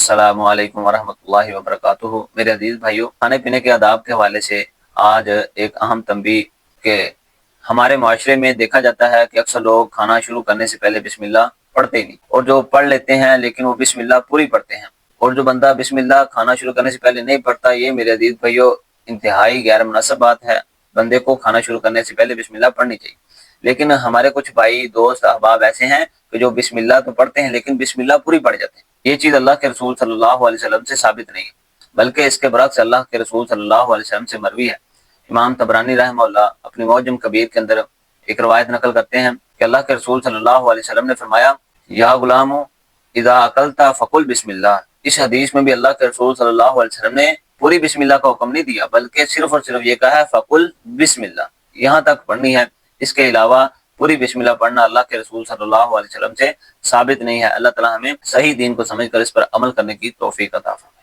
السلام علیکم ورحمۃ اللہ وبرکاتہ۔ میرے عزیز بھائیوں، کھانے پینے کے آداب کے حوالے سے آج ایک اہم تنبیہ کہ ہمارے معاشرے میں دیکھا جاتا ہے کہ اکثر لوگ کھانا شروع کرنے سے پہلے بسم اللہ پڑھتے ہی نہیں، اور جو پڑھ لیتے ہیں لیکن وہ بسم اللہ پوری پڑھتے ہیں، اور جو بندہ بسم اللہ کھانا شروع کرنے سے پہلے نہیں پڑھتا، یہ میرے عزیز بھائیوں انتہائی غیر مناسب بات ہے۔ بندے کو کھانا شروع کرنے سے پہلے بسم اللہ پڑھنی چاہیے، لیکن ہمارے کچھ بھائی دوست احباب ایسے ہیں کہ جو بسم اللہ تو پڑھتے ہیں لیکن بسم اللہ پوری پڑھ جاتے ہیں۔ یہ چیز اللہ کے رسول صلی اللہ علیہ وسلم سے ثابت نہیں ہے، بلکہ اس کے برعکس اللہ کے رسول صلی اللہ علیہ وسلم سے مروی ہے۔ امام طبرانی رحمہ اللہ اپنی معجم کبیر کے اندر ایک روایت نقل کرتے ہیں کہ اللہ کے رسول صلی اللہ علیہ وسلم نے فرمایا، یا غلام اذا اکلت فقل بسم اللہ۔ اس حدیث میں بھی اللہ کے رسول صلی اللہ علیہ وسلم نے پوری بسم اللہ کا حکم نہیں دیا، بلکہ صرف اور صرف یہ کہا ہے فقل بسم اللہ، یہاں تک پڑھنی ہے۔ اس کے علاوہ پوری بسم اللہ پڑھنا اللہ کے رسول صلی اللہ علیہ وسلم سے ثابت نہیں ہے۔ اللہ تعالی ہمیں صحیح دین کو سمجھ کر اس پر عمل کرنے کی توفیق عطا فرمائے۔